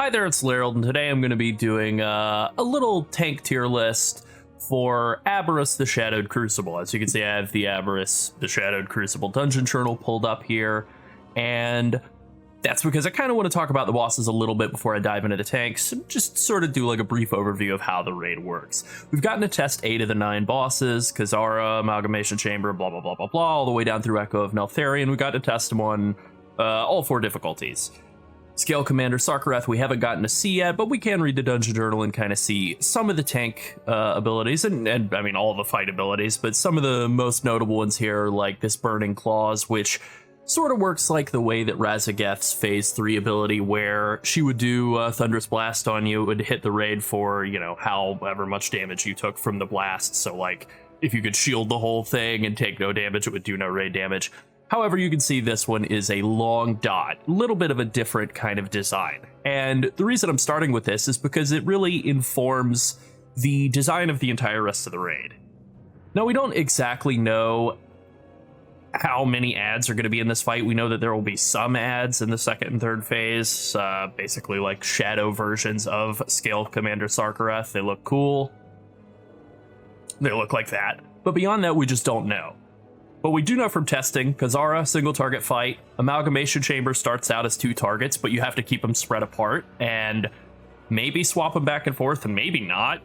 Hi there, it's Llarold, and today I'm going to be doing a little tank tier list for Aberrus the Shadowed Crucible. As you can see, I have the Aberrus the Shadowed Crucible dungeon journal pulled up here, and that's because I kind of want to talk about the bosses a little bit before I dive into the tanks, and just sort of do like a brief overview of how the raid works. We've gotten to test 8 of the 9 bosses, Kazara, Amalgamation Chamber, blah, blah, blah, blah, blah, all the way down through Echo of Neltharion. We got to test them on all 4 difficulties. Scale Commander Sarkareth we haven't gotten to see yet, but we can read the dungeon journal and kind of see some of the tank abilities, and I mean all the fight abilities, but some of the most notable ones here are like this Burning Claws, which sort of works like the way that Razageth's Phase 3 ability, where she would do Thunderous Blast on you. It would hit the raid for, you know, however much damage you took from the blast. So like if you could shield the whole thing and take no damage, it would do no raid damage. However, you can see this one is a long dot, a little bit of a different kind of design. And the reason I'm starting with this is because it really informs the design of the entire rest of the raid. Now, we don't exactly know how many adds are going to be in this fight. We know that there will be some adds in the second and third phase, basically like shadow versions of Scale Commander Sarkareth. They look cool. They look like that. But beyond that, we just don't know. But we do know from testing, Kazara, single target fight. Amalgamation Chamber starts out as 2 targets, but you have to keep them spread apart and maybe swap them back and forth and maybe not.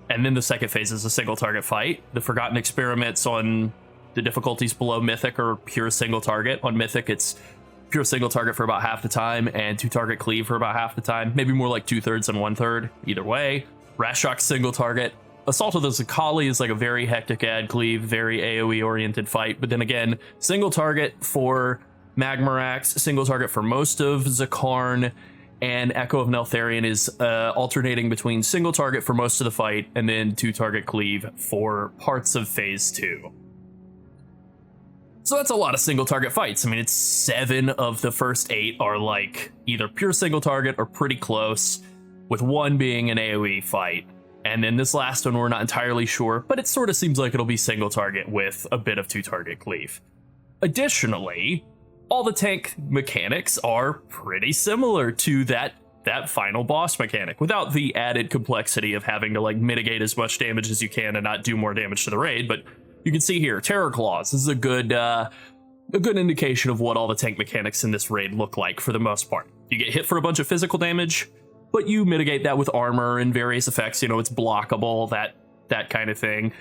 And then the second phase is a single target fight. The Forgotten Experiments on the difficulties below Mythic are pure single target. On Mythic, it's pure single target for about half the time and 2 target cleave for about half the time. Maybe more like 2/3 and 1/3. Either way. Rashok single target. Assault of the Zakali is like a very hectic ad cleave, very AoE oriented fight, but then again, single target for Magmarax, single target for most of Zakarn, and Echo of Neltharion is alternating between single target for most of the fight and then 2 target cleave for parts of Phase 2. So that's a lot of single target fights. I mean, it's 7 of the first 8 are like either pure single target or pretty close, with 1 being an AoE fight. And then this last one, we're not entirely sure, but it sort of seems like it'll be single target with a bit of 2 target cleave. Additionally, all the tank mechanics are pretty similar to that final boss mechanic, without the added complexity of having to like mitigate as much damage as you can and not do more damage to the raid. But you can see here, Terror Claws. This is a good indication of what all the tank mechanics in this raid look like for the most part. You get hit for a bunch of physical damage, but you mitigate that with armor and various effects. You know, it's blockable, that kind of thing.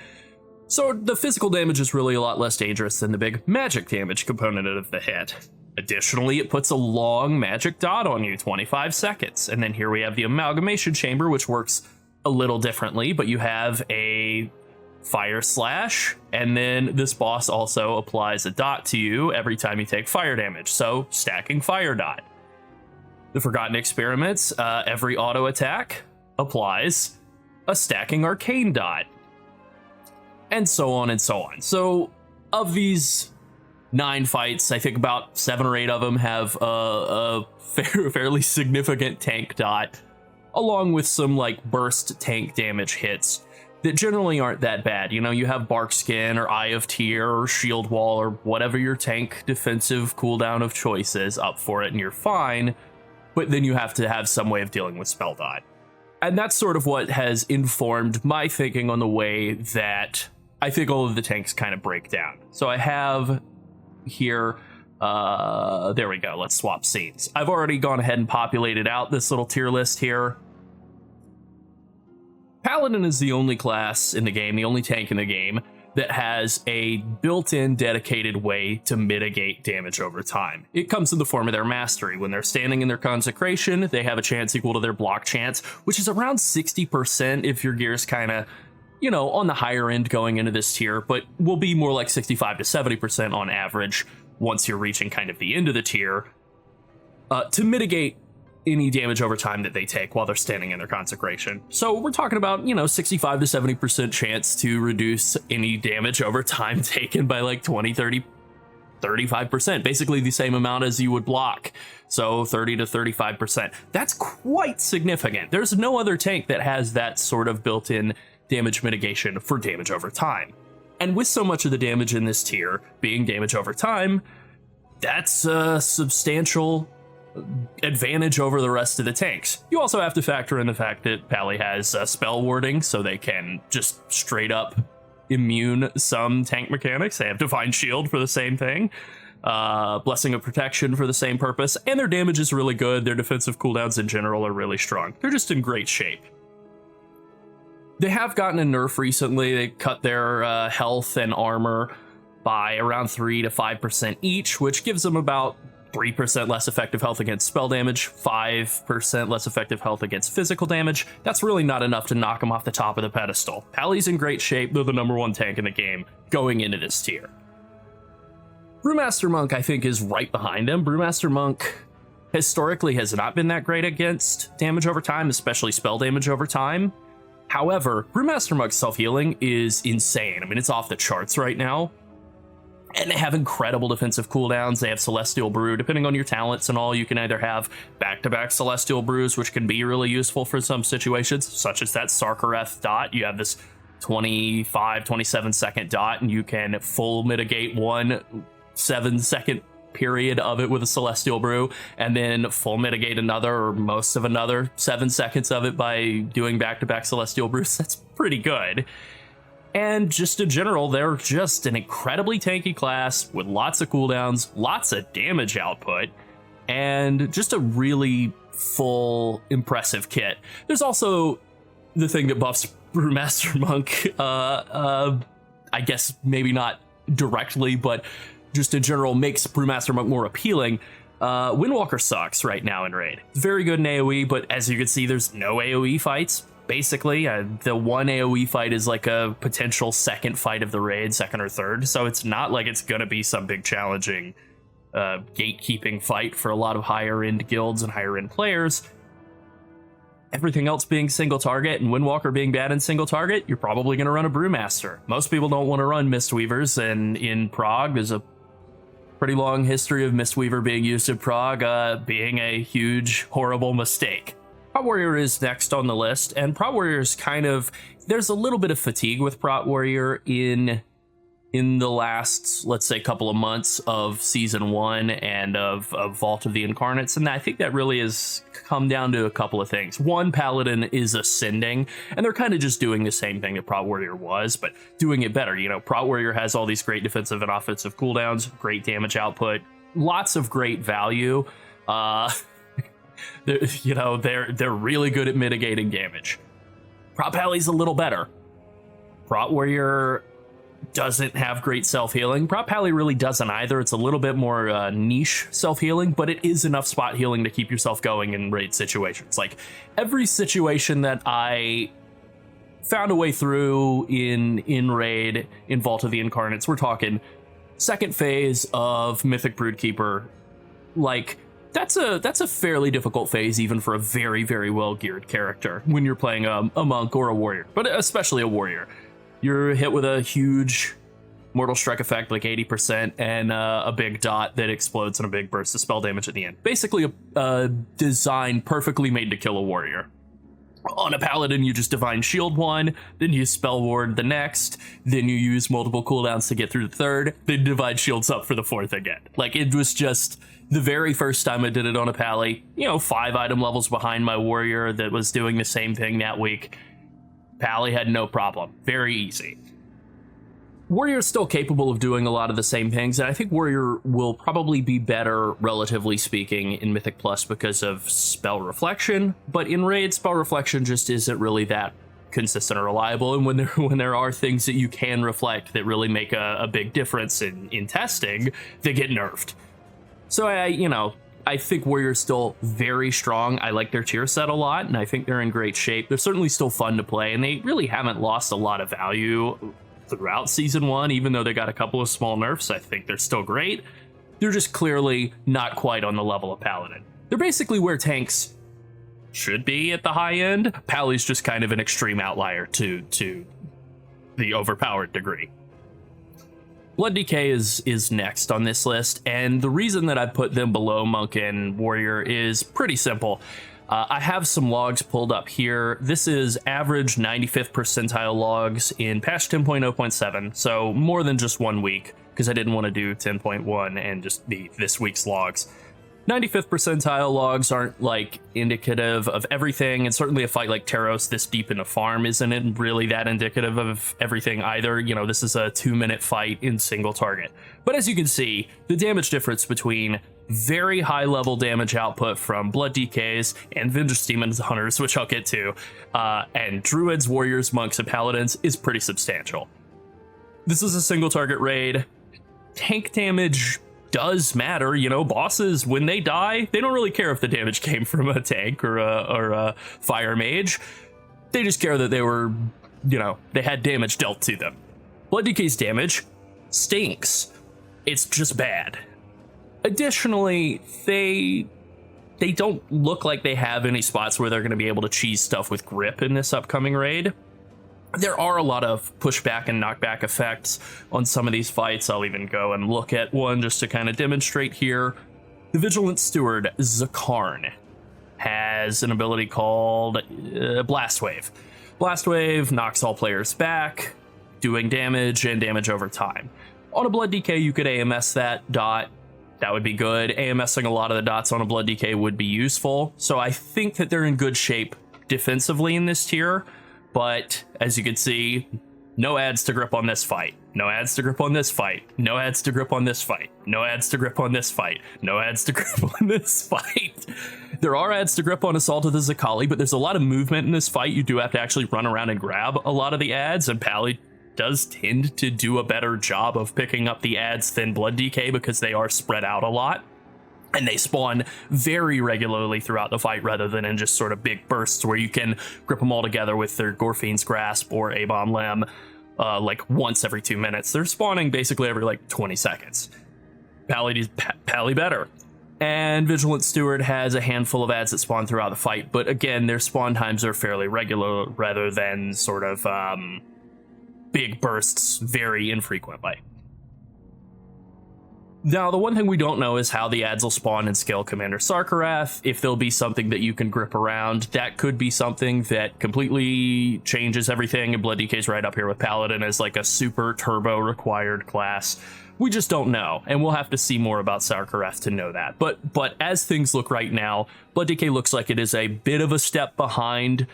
So the physical damage is really a lot less dangerous than the big magic damage component of the hit. Additionally, it puts a long magic dot on you, 25 seconds. And then here we have the Amalgamation Chamber, which works a little differently, but you have a Fire Slash, and then this boss also applies a dot to you every time you take fire damage, so stacking fire dot. The Forgotten Experiments, every auto attack applies a stacking arcane dot. And so on and so on. So of these 9 fights, I think about 7 or 8 of them have a fairly significant tank dot, along with some like burst tank damage hits that generally aren't that bad. You know, you have Bark Skin or Eye of Tear or Shield Wall or whatever your tank defensive cooldown of choice is up for it, and you're fine. But then you have to have some way of dealing with spell dot. And that's sort of what has informed my thinking on the way that I think all of the tanks kind of break down. So I have here, there we go, let's swap scenes. I've already gone ahead and populated out this little tier list here. Paladin is the only class in the game, the only tank in the game, that has a built-in dedicated way to mitigate damage over time. It comes in the form of their mastery. When they're standing in their consecration, they have a chance equal to their block chance, which is around 60% if your gear's kind of, you know, on the higher end going into this tier, but will be more like 65 to 70% on average once you're reaching kind of the end of the tier, to mitigate any damage over time that they take while they're standing in their consecration. So we're talking about, you know, 65 to 70% chance to reduce any damage over time taken by like 20, 30, 35%, basically the same amount as you would block. So 30 to 35%. That's quite significant. There's no other tank that has that sort of built-in damage mitigation for damage over time. And with so much of the damage in this tier being damage over time, that's a substantial advantage over the rest of the tanks. You also have to factor in the fact that Pally has spell warding, so they can just straight up immune some tank mechanics. They have Divine Shield for the same thing, Blessing of Protection for the same purpose, and their damage is really good. Their defensive cooldowns in general are really strong. They're just in great shape. They have gotten a nerf recently. They cut their health and armor by around 3 to 5% each, which gives them about 3% less effective health against spell damage, 5% less effective health against physical damage. That's really not enough to knock them off the top of the pedestal. Pally's in great shape. They're the #1 tank in the game going into this tier. Brewmaster Monk, I think, is right behind him. Brewmaster Monk historically has not been that great against damage over time, especially spell damage over time. However, Brewmaster Monk's self-healing is insane. I mean, it's off the charts right now. And they have incredible defensive cooldowns. They have Celestial Brew. Depending on your talents and all, you can either have back-to-back Celestial Brews, which can be really useful for some situations, such as that Sarkareth dot. You have this 25, 27-second dot, and you can full mitigate 1 7-second period of it with a Celestial Brew, and then full mitigate another or most of another 7 seconds of it by doing back-to-back Celestial Brews. That's pretty good. And just in general, they're just an incredibly tanky class with lots of cooldowns, lots of damage output, and just a really full, impressive kit. There's also the thing that buffs Brewmaster Monk, I guess maybe not directly, but just in general makes Brewmaster Monk more appealing. Windwalker sucks right now in Raid. Very good in AoE, but as you can see, there's no AoE fights. Basically, the one AoE fight is like a potential second fight of the raid, second or third, so it's not like it's going to be some big challenging gatekeeping fight for a lot of higher-end guilds and higher-end players. Everything else being single target and Windwalker being bad in single target, you're probably going to run a Brewmaster. Most people don't want to run Mistweavers, and in Prague, there's a pretty long history of Mistweaver being used in Prague being a huge, horrible mistake. Prot Warrior is next on the list, and Prot Warrior is kind of, there's a little bit of fatigue with Prot Warrior in the last, let's say, couple of months of Season 1 and of Vault of the Incarnates, and I think that really has come down to a couple of things. One, Paladin is ascending, and they're kind of just doing the same thing that Prot Warrior was, but doing it better. You know, Prot Warrior has all these great defensive and offensive cooldowns, great damage output, lots of great value. They're really good at mitigating damage. Prot Pally's a little better. Prot Warrior doesn't have great self-healing. Prot Pally really doesn't either. It's a little bit more niche self-healing, but it is enough spot healing to keep yourself going in raid situations. Like, every situation that I found a way through in raid, in Vault of the Incarnates, we're talking second phase of Mythic Broodkeeper, like, that's a fairly difficult phase even for a very, very well-geared character when you're playing a monk or a warrior, but especially a warrior. You're hit with a huge Mortal Strike effect, like 80%, and a big dot that explodes in a big burst of spell damage at the end. Basically a design perfectly made to kill a warrior. On a Paladin, you just Divine Shield one, then you Spell Ward the next, then you use multiple cooldowns to get through the third, then Divine Shields up for the fourth again. Like, it was just the very first time I did it on a Pally, 5 item levels behind my warrior that was doing the same thing that week. Pally had no problem. Very easy. Warrior is still capable of doing a lot of the same things, and I think Warrior will probably be better, relatively speaking, in Mythic Plus because of Spell Reflection, but in Raid, Spell Reflection just isn't really that consistent or reliable, and when there are things that you can reflect that really make a big difference in testing, they get nerfed. So I think Warrior's still very strong. I like their tier set a lot, and I think they're in great shape. They're certainly still fun to play, and they really haven't lost a lot of value throughout Season 1, even though they got a couple of small nerfs. I think they're still great. They're just clearly not quite on the level of Paladin. They're basically where tanks should be at the high end. Pally's just kind of an extreme outlier to the overpowered degree. Blood Decay is next on this list, and the reason that I put them below Monk and Warrior is pretty simple. I have some logs pulled up here. This is average 95th percentile logs in patch 10.0.7, so more than just 1 week, because I didn't want to do 10.1 and just be this week's logs. 95th percentile logs aren't like indicative of everything, and certainly a fight like Taros this deep in a farm isn't really that indicative of everything either. You know, this is a 2-minute fight in single target. But as you can see, the damage difference between very high level damage output from Blood DKs and Vengeance Demon Hunters, which I'll get to, and Druids, Warriors, Monks, and Paladins is pretty substantial. This is a single target raid. Tank damage does matter. You know, bosses, when they die, they don't really care if the damage came from a tank or a fire mage. They just care that they were, you know, they had damage dealt to them. Blood DK's damage stinks. It's just bad. Additionally, they don't look like they have any spots where they're going to be able to cheese stuff with grip in this upcoming raid. There are a lot of pushback and knockback effects on some of these fights. I'll even go and look at one just to kind of demonstrate here. The Vigilant Steward, Zakarn, has an ability called Blast Wave. Blast Wave knocks all players back, doing damage and damage over time. On a Blood DK, you could AMS that dot. That would be good. AMSing a lot of the dots on a Blood DK would be useful. So I think that they're in good shape defensively in this tier. But as you can see, no adds to grip on this fight. No adds to grip on this fight. No adds to grip on this fight. No adds to grip on this fight. No adds to grip on this fight. There are adds to grip on Assault of the Zakali, but there's a lot of movement in this fight. You do have to actually run around and grab a lot of the adds, and Pally does tend to do a better job of picking up the adds than Blood DK because they are spread out a lot. And they spawn very regularly throughout the fight rather than in just sort of big bursts where you can grip them all together with their Gorfine's Grasp or A-Bomb Lem like once every 2 minutes. They're spawning basically every like 20 seconds. Pally better. And Vigilant Steward has a handful of adds that spawn throughout the fight, but again, their spawn times are fairly regular rather than sort of big bursts very infrequently. Now, the one thing we don't know is how the adds will spawn in Scale Commander Sarkarath, if there'll be something that you can grip around. That could be something that completely changes everything, and Blood DK's right up here with Paladin as like a super turbo required class. We just don't know, and we'll have to see more about Sarkarath to know that. But as things look right now, Blood DK looks like it is a bit of a step behind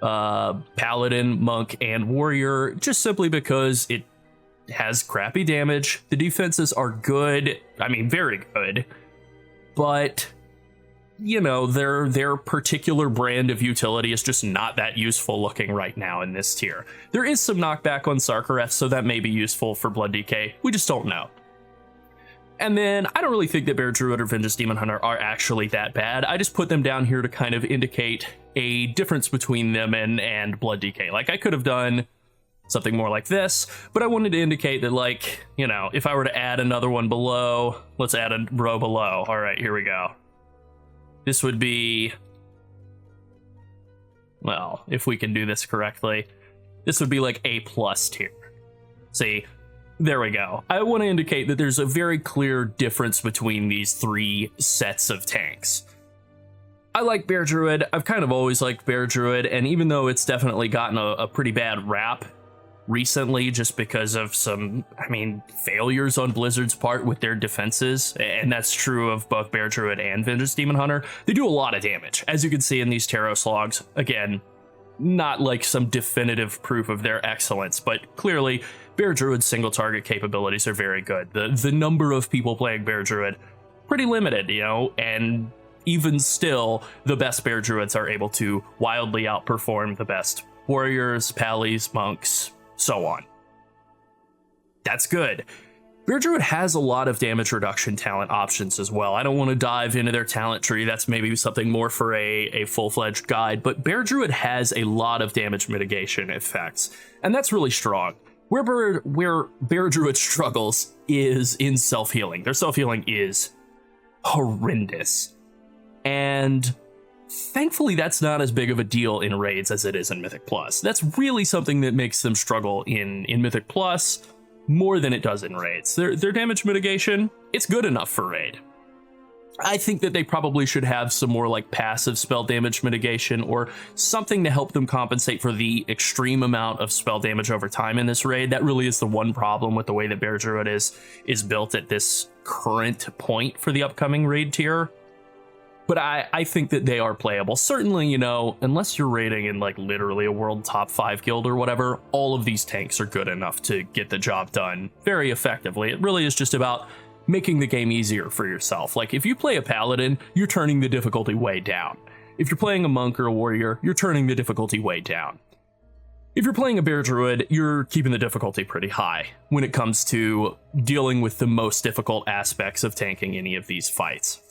Paladin, Monk, and Warrior, just simply because it has crappy damage. The defenses are good. I mean, very good. But, you know, their particular brand of utility is just not that useful looking right now in this tier. There is some knockback on Sarkarath, so that may be useful for Blood DK. We just don't know. And then I don't really think that Bear Druid or Vengeance Demon Hunter are actually that bad. I just put them down here to kind of indicate a difference between them and Blood DK. Like, I could have done something more like this, but I wanted to indicate that, like, you know, if I were to add another one below, let's add a row below. All right, here we go. This would be, well, if we can do this correctly, this would be like A+ tier. See, there we go. I want to indicate that there's a very clear difference between these three sets of tanks. I like Bear Druid. I've kind of always liked Bear Druid, and even though it's definitely gotten a pretty bad rap recently just because of some, I mean, failures on Blizzard's part with their defenses, and that's true of both Bear Druid and Vengeance Demon Hunter, they do a lot of damage, as you can see in these Taros logs. Again, not like some definitive proof of their excellence, but clearly Bear Druid's single target capabilities are very good. The number of people playing Bear Druid, pretty limited, you know, and even still, the best Bear Druids are able to wildly outperform the best Warriors, Pallies, Monks, so on. That's good. Bear Druid has a lot of damage reduction talent options as well. I don't want to dive into their talent tree. That's maybe something more for a full-fledged guide, but Bear Druid has a lot of damage mitigation effects, and that's really strong. Where Bear Druid struggles is in self-healing. Their self-healing is horrendous. And thankfully, that's not as big of a deal in raids as it is in Mythic Plus. That's really something that makes them struggle in Mythic Plus more than it does in raids. Their damage mitigation, it's good enough for raid. I think that they probably should have some more like passive spell damage mitigation or something to help them compensate for the extreme amount of spell damage over time in this raid. That really is the one problem with the way that Bear Druid is built at this current point for the upcoming raid tier. But I think that they are playable. Certainly, you know, unless you're raiding in like literally a world top 5 guild or whatever, all of these tanks are good enough to get the job done very effectively. It really is just about making the game easier for yourself. Like if you play a Paladin, you're turning the difficulty way down. If you're playing a Monk or a Warrior, you're turning the difficulty way down. If you're playing a Bear Druid, you're keeping the difficulty pretty high when it comes to dealing with the most difficult aspects of tanking any of these fights.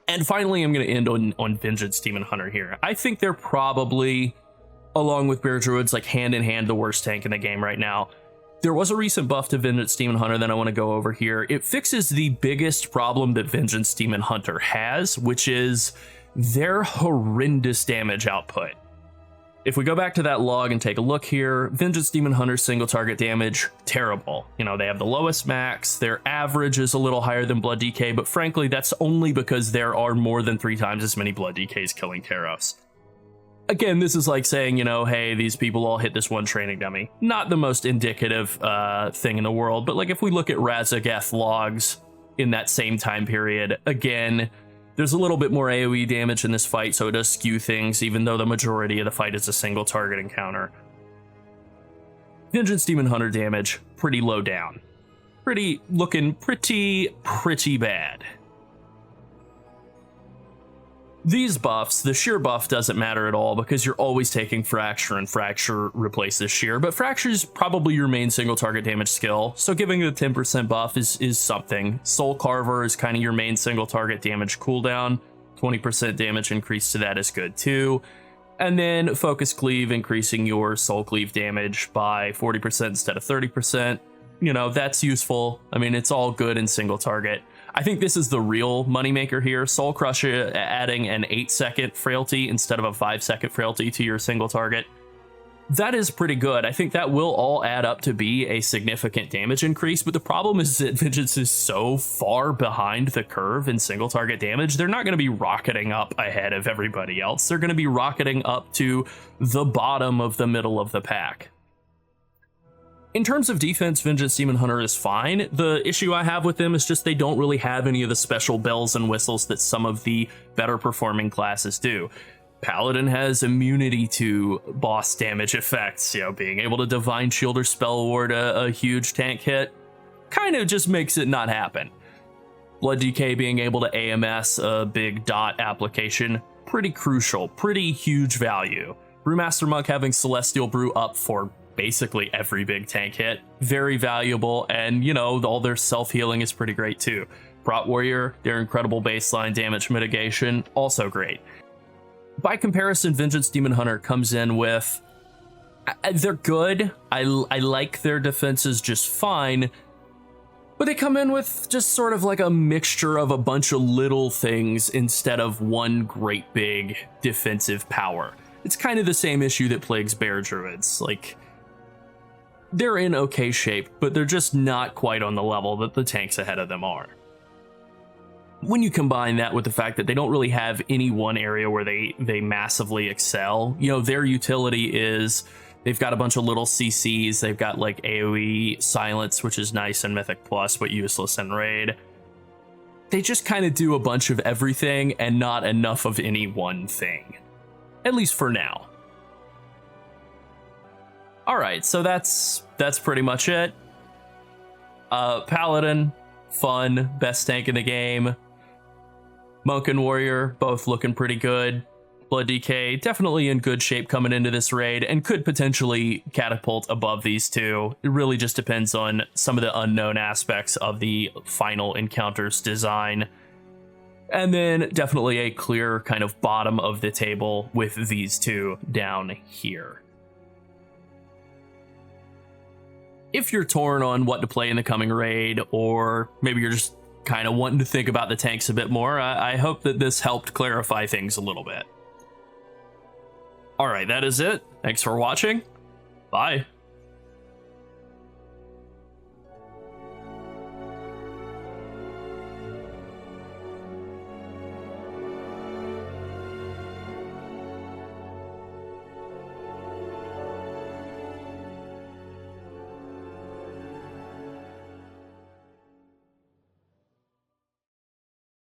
And finally, I'm going to end on Vengeance Demon Hunter here. I think they're probably, along with Bear Druids, like hand in hand the worst tank in the game right now. There was a recent buff to Vengeance Demon Hunter that I want to go over here. It fixes the biggest problem that Vengeance Demon Hunter has, which is their horrendous damage output. If we go back to that log and take a look here, Vengeance Demon Hunter's single target damage, terrible. You know, they have the lowest max, their average is a little higher than Blood DK, but frankly, that's only because there are more than 3 times as many Blood DKs killing Teros. Again, this is like saying, you know, hey, these people all hit this one training dummy. Not the most indicative thing in the world, but like if we look at Razageth logs in that same time period, again, there's a little bit more AoE damage in this fight, so it does skew things, even though the majority of the fight is a single target encounter. Vengeance Demon Hunter damage, pretty low down. Looking pretty bad. These buffs, the shear buff doesn't matter at all because you're always taking Fracture and Fracture replaces shear, but Fracture is probably your main single target damage skill, so giving it a 10% buff is something. Soul Carver is kind of your main single target damage cooldown. 20% damage increase to that is good too. And then Focus Cleave increasing your Soul Cleave damage by 40% instead of 30%. You know, that's useful. I mean, it's all good in single target. I think this is the real moneymaker here. Soul Crush adding an 8-second frailty instead of a 5-second frailty to your single target. That is pretty good. I think that will all add up to be a significant damage increase, but the problem is that Vengeance is so far behind the curve in single target damage, they're not going to be rocketing up ahead of everybody else. They're going to be rocketing up to the bottom of the middle of the pack. In terms of defense, Vengeance Demon Hunter is fine. The issue I have with them is just they don't really have any of the special bells and whistles that some of the better performing classes do. Paladin has immunity to boss damage effects, you know, being able to Divine Shield or Spell Ward a huge tank hit kind of just makes it not happen. Blood DK being able to AMS a big dot application, pretty crucial, pretty huge value. Brewmaster Monk having Celestial Brew up for basically every big tank hit, very valuable, and you know, all their self-healing is pretty great too. Prot Warrior, their incredible baseline damage mitigation, also great. By comparison, Vengeance Demon Hunter comes in with, they're good, I like their defenses just fine, but they come in with just sort of like a mixture of a bunch of little things instead of one great big defensive power. It's kind of the same issue that plagues Bear Druids, like, they're in okay shape, but they're just not quite on the level that the tanks ahead of them are. When you combine that with the fact that they don't really have any one area where they massively excel, you know, their utility is they've got a bunch of little CCs, they've got like AoE silence, which is nice in Mythic Plus, but useless in Raid. They just kind of do a bunch of everything and not enough of any one thing, at least for now. All right, so that's pretty much it. Paladin, fun, best tank in the game. Monk and Warrior, both looking pretty good. Blood DK, definitely in good shape coming into this raid and could potentially catapult above these two. It really just depends on some of the unknown aspects of the final encounter's design. And then definitely a clear kind of bottom of the table with these two down here. If you're torn on what to play in the coming raid, or maybe you're just kind of wanting to think about the tanks a bit more, I hope that this helped clarify things a little bit. All right, that is it. Thanks for watching. Bye.